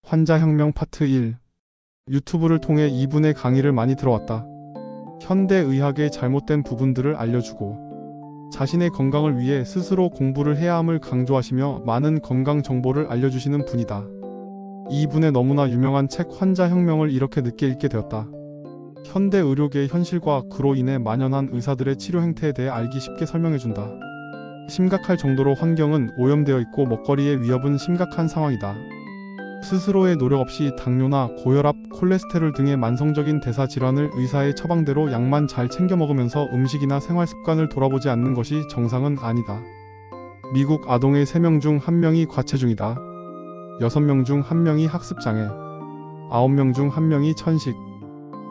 환자혁명 파트 1. 유튜브를 통해 이분의 강의를 많이 들어왔다. 현대의학의 잘못된 부분들을 알려주고 자신의 건강을 위해 스스로 공부를 해야 함을 강조하시며 많은 건강 정보를 알려주시는 분이다. 이분의 너무나 유명한 책 환자혁명을 이렇게 늦게 읽게 되었다. 현대 의료계의 현실과 그로 인해 만연한 의사들의 치료 행태에 대해 알기 쉽게 설명해준다. 심각할 정도로 환경은 오염되어 있고 먹거리의 위협은 심각한 상황이다. 스스로의 노력 없이 당뇨나 고혈압, 콜레스테롤 등의 만성적인 대사질환을 의사의 처방대로 약만 잘 챙겨 먹으면서 음식이나 생활습관을 돌아보지 않는 것이 정상은 아니다. 미국 아동의 3명 중 1명이 과체중이다. 6명 중 1명이 학습장애, 9명 중 1명이 천식,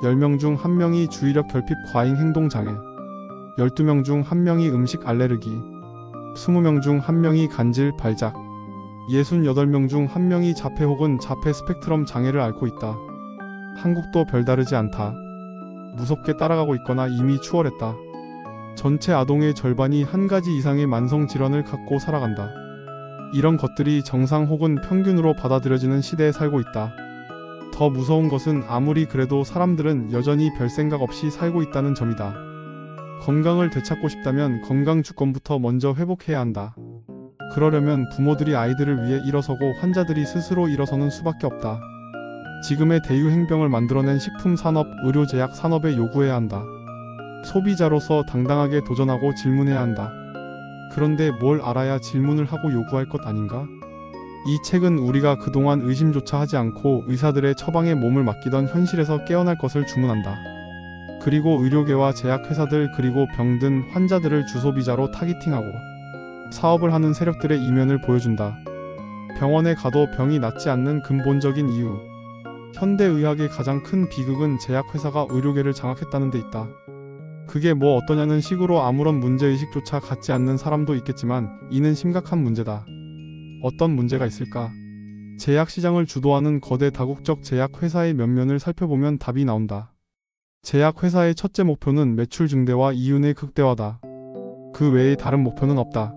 10명 중 1명이 주의력 결핍 과잉 행동장애, 12명 중 1명이 음식 알레르기, 20명 중 1명이 간질 발작, 68명 중 1명이 자폐 혹은 자폐 스펙트럼 장애를 앓고 있다. 한국도 별다르지 않다. 무섭게 따라가고 있거나 이미 추월했다. 전체 아동의 절반이 한 가지 이상의 만성 질환을 갖고 살아간다. 이런 것들이 정상 혹은 평균으로 받아들여지는 시대에 살고 있다. 더 무서운 것은 아무리 그래도 사람들은 여전히 별 생각 없이 살고 있다는 점이다. 건강을 되찾고 싶다면 건강주권부터 먼저 회복해야 한다. 그러려면 부모들이 아이들을 위해 일어서고 환자들이 스스로 일어서는 수밖에 없다. 지금의 대유행병을 만들어낸 식품산업, 의료제약 산업에 요구해야 한다. 소비자로서 당당하게 도전하고 질문해야 한다. 그런데 뭘 알아야 질문을 하고 요구할 것 아닌가? 이 책은 우리가 그동안 의심조차 하지 않고 의사들의 처방에 몸을 맡기던 현실에서 깨어날 것을 주문한다. 그리고 의료계와 제약회사들 그리고 병든 환자들을 주소비자로 타깃팅하고 사업을 하는 세력들의 이면을 보여준다. 병원에 가도 병이 낫지 않는 근본적인 이유. 현대의학의 가장 큰 비극은 제약회사가 의료계를 장악했다는 데 있다. 그게 뭐 어떠냐는 식으로 아무런 문제의식조차 갖지 않는 사람도 있겠지만 이는 심각한 문제다. 어떤 문제가 있을까? 제약시장을 주도하는 거대 다국적 제약회사의 면면을 살펴보면 답이 나온다. 제약회사의 첫째 목표는 매출 증대와 이윤의 극대화다. 그 외에 다른 목표는 없다.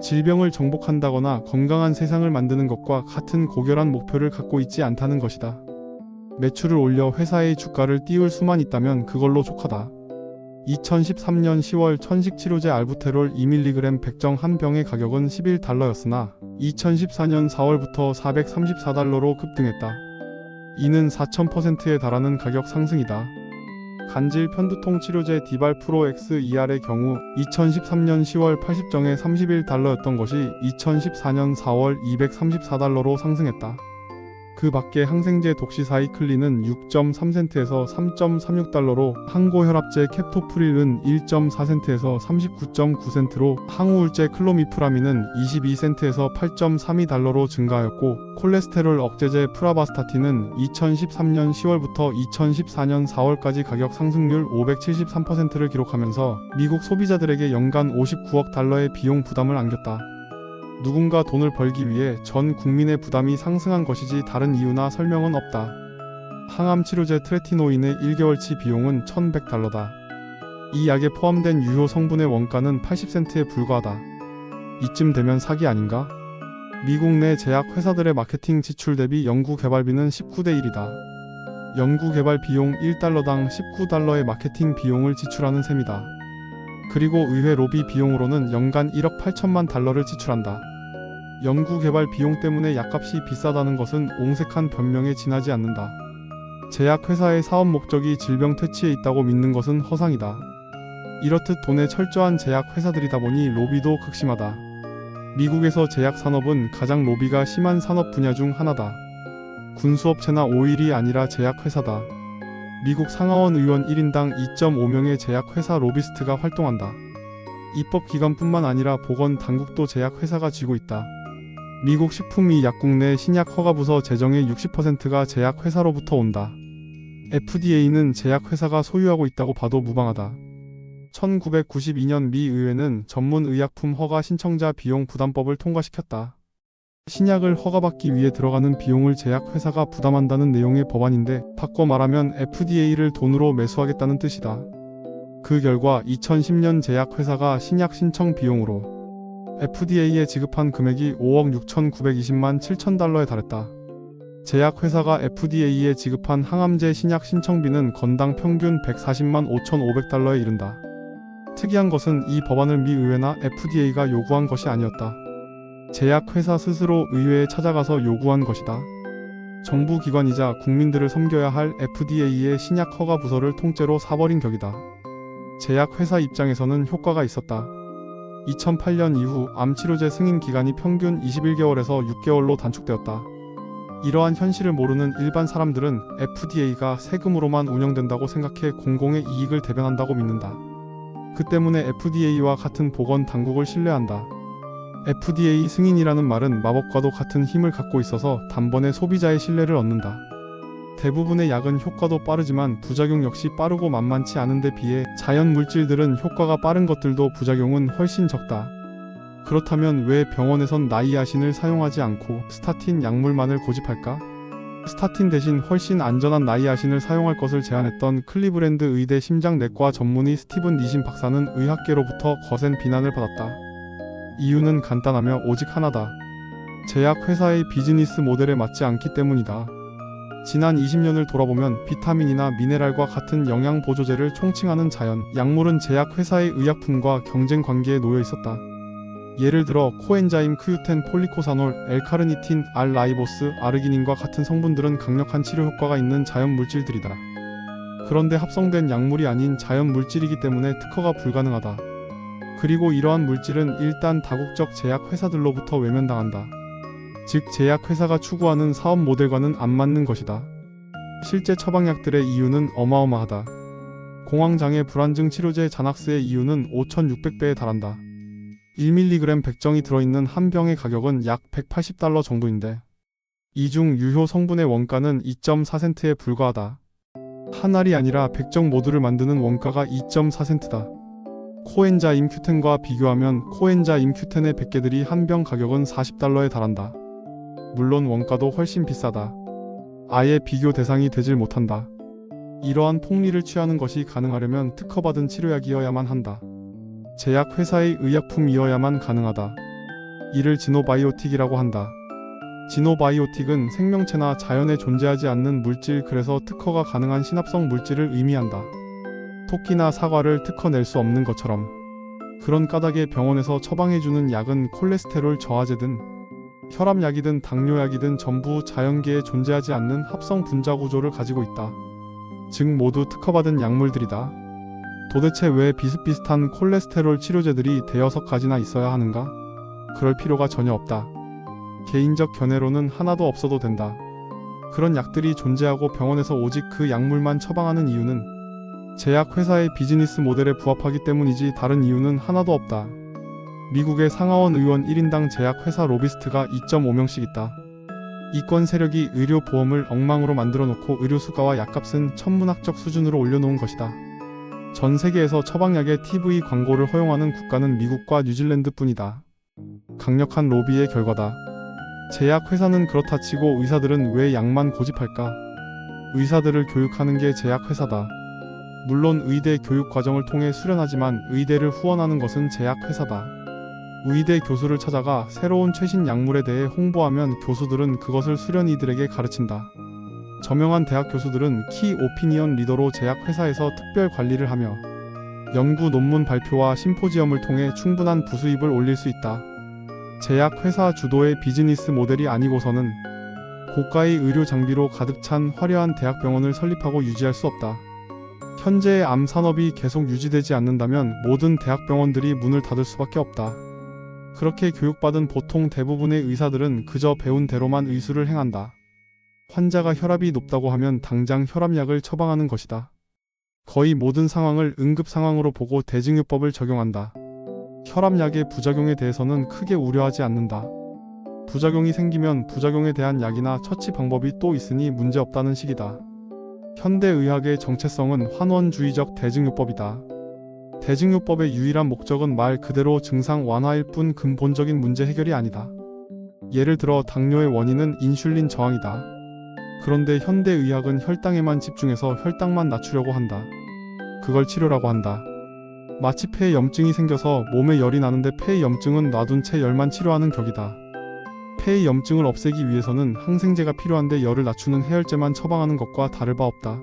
질병을 정복한다거나 건강한 세상을 만드는 것과 같은 고결한 목표를 갖고 있지 않다는 것이다. 매출을 올려 회사의 주가를 띄울 수만 있다면 그걸로 족하다. 2013년 10월 천식치료제 알부테롤 2mg 백정 한 병의 가격은 11달러였으나 2014년 4월부터 434달러로 급등했다. 이는 4000%에 달하는 가격 상승이다. 간질 편두통 치료제 디발프로 XER의 경우 2013년 10월 80정에 31달러였던 것이 2014년 4월 234달러로 상승했다. 그 밖에 항생제 독시사이클린은 6.3센트에서 3.36달러로 항고혈압제 캡토프릴은 1.4센트에서 39.9센트로 항우울제 클로미프라민은 22센트에서 8.32달러로 증가하였고 콜레스테롤 억제제 프라바스타틴은 2013년 10월부터 2014년 4월까지 가격 상승률 573%를 기록하면서 미국 소비자들에게 연간 59억 달러의 비용 부담을 안겼다. 누군가 돈을 벌기 위해 전 국민의 부담이 상승한 것이지 다른 이유나 설명은 없다. 항암 치료제 트레티노인의 1개월치 비용은 1100달러다. 이 약에 포함된 유효 성분의 원가는 80센트에 불과하다. 이쯤 되면 사기 아닌가? 미국 내 제약 회사들의 마케팅 지출 대비 연구개발비는 19대 1이다. 연구개발 비용 1달러당 19달러의 마케팅 비용을 지출하는 셈이다. 그리고 의회 로비 비용으로는 연간 1억 8천만 달러를 지출한다. 연구개발 비용 때문에 약값이 비싸다는 것은 옹색한 변명에 지나지 않는다. 제약회사의 사업 목적이 질병 퇴치에 있다고 믿는 것은 허상이다. 이렇듯 돈에 철저한 제약회사들이다 보니 로비도 극심하다. 미국에서 제약산업은 가장 로비가 심한 산업 분야 중 하나다. 군수업체나 오일이 아니라 제약회사다. 미국 상하원 의원 1인당 2.5명의 제약회사 로비스트가 활동한다. 입법기관뿐만 아니라 보건당국도 제약회사가 쥐고 있다. 미국 식품의약국 내 신약허가부서 재정의 60%가 제약회사로부터 온다. FDA는 제약회사가 소유하고 있다고 봐도 무방하다. 1992년 미 의회는 전문의약품 허가 신청자 비용 부담법을 통과시켰다. 신약을 허가받기 위해 들어가는 비용을 제약회사가 부담한다는 내용의 법안인데 바꿔 말하면 FDA를 돈으로 매수하겠다는 뜻이다. 그 결과 2010년 제약회사가 신약 신청 비용으로 FDA에 지급한 금액이 5억 6,920만 7천 달러에 달했다. 제약회사가 FDA에 지급한 항암제 신약 신청비는 건당 평균 140만 5,500달러에 이른다. 특이한 것은 이 법안을 미 의회나 FDA가 요구한 것이 아니었다. 제약회사 스스로 의회에 찾아가서 요구한 것이다. 정부기관이자 국민들을 섬겨야 할 FDA의 신약 허가 부서를 통째로 사버린 격이다. 제약회사 입장에서는 효과가 있었다. 2008년 이후 암치료제 승인 기간이 평균 21개월에서 6개월로 단축되었다. 이러한 현실을 모르는 일반 사람들은 FDA가 세금으로만 운영된다고 생각해 공공의 이익을 대변한다고 믿는다. 그 때문에 FDA와 같은 보건 당국을 신뢰한다. FDA 승인이라는 말은 마법과도 같은 힘을 갖고 있어서 단번에 소비자의 신뢰를 얻는다. 대부분의 약은 효과도 빠르지만 부작용 역시 빠르고 만만치 않은 데 비해 자연 물질들은 효과가 빠른 것들도 부작용은 훨씬 적다. 그렇다면 왜 병원에선 나이아신을 사용하지 않고 스타틴 약물만을 고집할까? 스타틴 대신 훨씬 안전한 나이아신을 사용할 것을 제안했던 클리브랜드 의대 심장내과 전문의 스티븐 니신 박사는 의학계로부터 거센 비난을 받았다. 이유는 간단하며 오직 하나다. 제약회사의 비즈니스 모델에 맞지 않기 때문이다. 지난 20년을 돌아보면 비타민이나 미네랄과 같은 영양보조제를 총칭하는 자연, 약물은 제약회사의 의약품과 경쟁 관계에 놓여 있었다. 예를 들어 코엔자임 크유텐 폴리코사놀, 엘카르니틴, 알라이보스, 아르기닌과 같은 성분들은 강력한 치료 효과가 있는 자연 물질들이다. 그런데 합성된 약물이 아닌 자연 물질이기 때문에 특허가 불가능하다. 그리고 이러한 물질은 일단 다국적 제약회사들로부터 외면당한다. 즉 제약회사가 추구하는 사업 모델과는 안 맞는 것이다. 실제 처방약들의 이유는 어마어마하다. 공황장애 불안증 치료제 자낙스의 이유는 5,600배에 달한다. 1mg 백정이 들어있는 한 병의 가격은 약 180달러 정도인데 이 중 유효 성분의 원가는 2.4센트에 불과하다. 한 알이 아니라 백정 모두를 만드는 원가가 2.4센트다. 코엔자임 큐텐과 비교하면 코엔자임 큐텐의 100개들이 한 병 가격은 40달러에 달한다. 물론 원가도 훨씬 비싸다. 아예 비교 대상이 되질 못한다. 이러한 폭리를 취하는 것이 가능하려면 특허받은 치료약이어야만 한다. 제약회사의 의약품이어야만 가능하다. 이를 지노바이오틱이라고 한다. 지노바이오틱은 생명체나 자연에 존재하지 않는 물질, 그래서 특허가 가능한 신합성 물질을 의미한다. 토끼나 사과를 특허 낼 수 없는 것처럼. 그런 까닭에 병원에서 처방해주는 약은 콜레스테롤 저하제든 혈압약이든 당뇨약이든 전부 자연계에 존재하지 않는 합성 분자 구조를 가지고 있다. 즉 모두 특허받은 약물들이다. 도대체 왜 비슷비슷한 콜레스테롤 치료제들이 대여섯 가지나 있어야 하는가? 그럴 필요가 전혀 없다. 개인적 견해로는 하나도 없어도 된다. 그런 약들이 존재하고 병원에서 오직 그 약물만 처방하는 이유는 제약회사의 비즈니스 모델에 부합하기 때문이지 다른 이유는 하나도 없다. 미국의 상하원 의원 1인당 제약회사 로비스트가 2.5명씩 있다. 이권 세력이 의료보험을 엉망으로 만들어 놓고 의료수가와 약값은 천문학적 수준으로 올려놓은 것이다. 전 세계에서 처방약의 TV 광고를 허용하는 국가는 미국과 뉴질랜드뿐이다. 강력한 로비의 결과다. 제약회사는 그렇다 치고 의사들은 왜 약만 고집할까? 의사들을 교육하는 게 제약회사다. 물론 의대 교육 과정을 통해 수련하지만 의대를 후원하는 것은 제약회사다. 의대 교수를 찾아가 새로운 최신 약물에 대해 홍보하면 교수들은 그것을 수련의들에게 가르친다. 저명한 대학 교수들은 키 오피니언 리더로 제약회사에서 특별 관리를 하며 연구 논문 발표와 심포지엄을 통해 충분한 부수입을 올릴 수 있다. 제약회사 주도의 비즈니스 모델이 아니고서는 고가의 의료 장비로 가득 찬 화려한 대학병원을 설립하고 유지할 수 없다. 현재의 암 산업이 계속 유지되지 않는다면 모든 대학병원들이 문을 닫을 수밖에 없다. 그렇게 교육받은 보통 대부분의 의사들은 그저 배운 대로만 의술을 행한다. 환자가 혈압이 높다고 하면 당장 혈압약을 처방하는 것이다. 거의 모든 상황을 응급 상황으로 보고 대증요법을 적용한다. 혈압약의 부작용에 대해서는 크게 우려하지 않는다. 부작용이 생기면 부작용에 대한 약이나 처치 방법이 또 있으니 문제없다는 식이다. 현대의학의 정체성은 환원주의적 대증요법이다. 대증요법의 유일한 목적은 말 그대로 증상 완화일 뿐 근본적인 문제 해결이 아니다. 예를 들어 당뇨의 원인은 인슐린 저항이다. 그런데 현대의학은 혈당에만 집중해서 혈당만 낮추려고 한다. 그걸 치료라고 한다. 마치 폐에 염증이 생겨서 몸에 열이 나는데 폐의 염증은 놔둔 채 열만 치료하는 격이다. 폐의 염증을 없애기 위해서는 항생제가 필요한데 열을 낮추는 해열제만 처방하는 것과 다를 바 없다.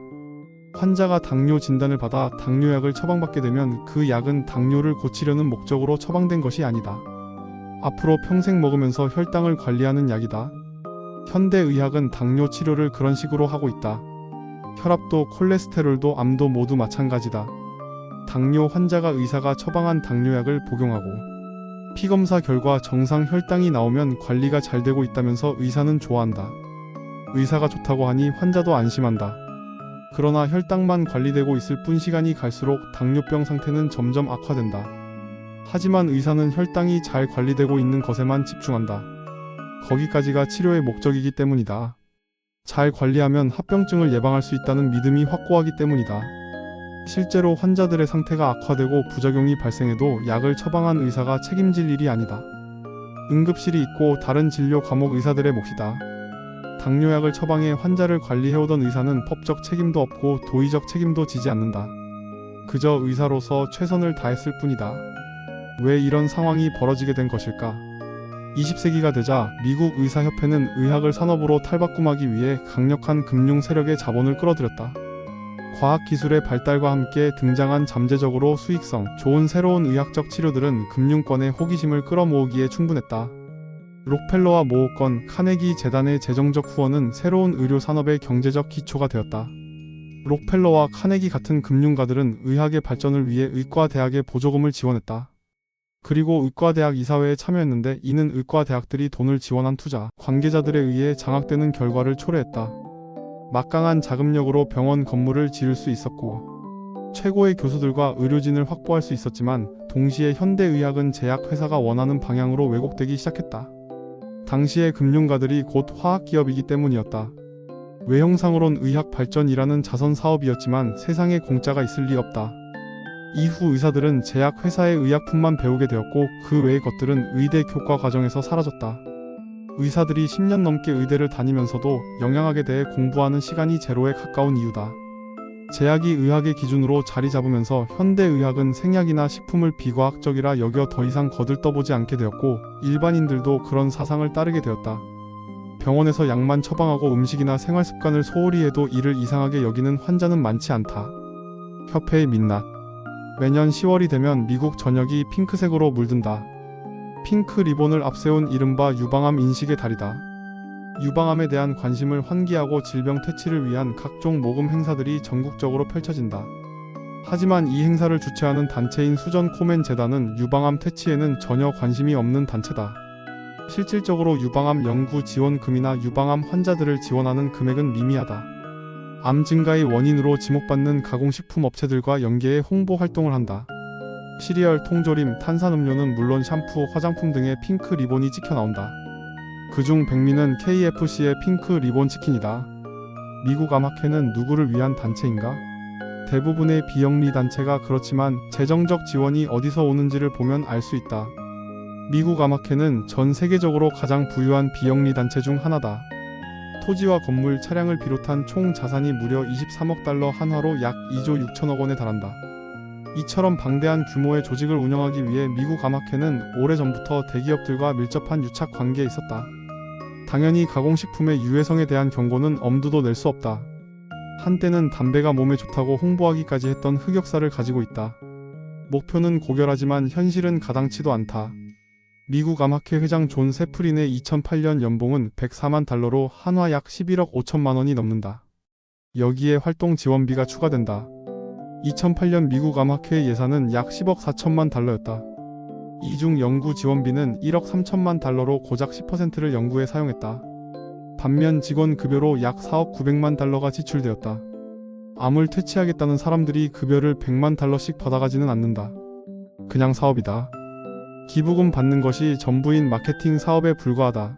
환자가 당뇨 진단을 받아 당뇨약을 처방받게 되면 그 약은 당뇨를 고치려는 목적으로 처방된 것이 아니다. 앞으로 평생 먹으면서 혈당을 관리하는 약이다. 현대의학은 당뇨 치료를 그런 식으로 하고 있다. 혈압도 콜레스테롤도 암도 모두 마찬가지다. 당뇨 환자가 의사가 처방한 당뇨약을 복용하고 피검사 결과 정상 혈당이 나오면 관리가 잘 되고 있다면서 의사는 좋아한다. 의사가 좋다고 하니 환자도 안심한다. 그러나 혈당만 관리되고 있을 뿐 시간이 갈수록 당뇨병 상태는 점점 악화된다. 하지만 의사는 혈당이 잘 관리되고 있는 것에만 집중한다. 거기까지가 치료의 목적이기 때문이다. 잘 관리하면 합병증을 예방할 수 있다는 믿음이 확고하기 때문이다. 실제로 환자들의 상태가 악화되고 부작용이 발생해도 약을 처방한 의사가 책임질 일이 아니다. 응급실이 있고 다른 진료 과목 의사들의 몫이다. 당뇨약을 처방해 환자를 관리해오던 의사는 법적 책임도 없고 도의적 책임도 지지 않는다. 그저 의사로서 최선을 다했을 뿐이다. 왜 이런 상황이 벌어지게 된 것일까? 20세기가 되자 미국 의사협회는 의학을 산업으로 탈바꿈하기 위해 강력한 금융 세력의 자본을 끌어들였다. 과학기술의 발달과 함께 등장한 잠재적으로 수익성 좋은 새로운 의학적 치료들은 금융권의 호기심을 끌어모으기에 충분했다. 록펠러와 모호건, 카네기 재단의 재정적 후원은 새로운 의료 산업의 경제적 기초가 되었다. 록펠러와 카네기 같은 금융가들은 의학의 발전을 위해 의과대학에 보조금을 지원했다. 그리고 의과대학 이사회에 참여했는데 이는 의과대학들이 돈을 지원한 투자, 관계자들에 의해 장악되는 결과를 초래했다. 막강한 자금력으로 병원 건물을 지을 수 있었고 최고의 교수들과 의료진을 확보할 수 있었지만 동시에 현대의학은 제약회사가 원하는 방향으로 왜곡되기 시작했다. 당시의 금융가들이 곧 화학기업이기 때문이었다. 외형상으론 의학 발전이라는 자선 사업이었지만 세상에 공짜가 있을 리 없다. 이후 의사들은 제약회사의 의약품만 배우게 되었고 그 외의 것들은 의대 교과 과정에서 사라졌다. 의사들이 10년 넘게 의대를 다니면서도 영양학에 대해 공부하는 시간이 제로에 가까운 이유다. 제약이 의학의 기준으로 자리 잡으면서 현대의학은 생약이나 식품을 비과학적이라 여겨 더 이상 거들떠보지 않게 되었고 일반인들도 그런 사상을 따르게 되었다. 병원에서 약만 처방하고 음식이나 생활습관을 소홀히 해도 이를 이상하게 여기는 환자는 많지 않다. 협회의 민낯. 매년 10월이 되면 미국 전역이 핑크색으로 물든다. 핑크 리본을 앞세운 이른바 유방암 인식의 달이다. 유방암에 대한 관심을 환기하고 질병 퇴치를 위한 각종 모금 행사들이 전국적으로 펼쳐진다. 하지만 이 행사를 주최하는 단체인 수전 코멘 재단은 유방암 퇴치에는 전혀 관심이 없는 단체다. 실질적으로 유방암 연구 지원금이나 유방암 환자들을 지원하는 금액은 미미하다. 암 증가의 원인으로 지목받는 가공식품 업체들과 연계해 홍보 활동을 한다. 시리얼, 통조림, 탄산음료는 물론 샴푸, 화장품 등의 핑크 리본이 찍혀 나온다. 그중 백미는 KFC의 핑크 리본 치킨이다. 미국 암학회는 누구를 위한 단체인가? 대부분의 비영리 단체가 그렇지만 재정적 지원이 어디서 오는지를 보면 알 수 있다. 미국 암학회는 전 세계적으로 가장 부유한 비영리 단체 중 하나다. 토지와 건물, 차량을 비롯한 총 자산이 무려 23억 달러 한화로 약 2조 6천억 원에 달한다. 이처럼 방대한 규모의 조직을 운영하기 위해 미국 암학회는 오래전부터 대기업들과 밀접한 유착 관계에 있었다. 당연히 가공식품의 유해성에 대한 경고는 엄두도 낼 수 없다. 한때는 담배가 몸에 좋다고 홍보하기까지 했던 흑역사를 가지고 있다. 목표는 고결하지만 현실은 가당치도 않다. 미국 암학회 회장 존 세프린의 2008년 연봉은 104만 달러로 한화 약 11억 5천만 원이 넘는다. 여기에 활동 지원비가 추가된다. 2008년 미국 암학회의 예산은 약 10억 4천만 달러였다. 이 중 연구 지원비는 1억 3천만 달러로 고작 10%를 연구에 사용했다. 반면 직원 급여로 약 4억 9백만 달러가 지출되었다. 암을 퇴치하겠다는 사람들이 급여를 100만 달러씩 받아가지는 않는다. 그냥 사업이다. 기부금 받는 것이 전부인 마케팅 사업에 불과하다.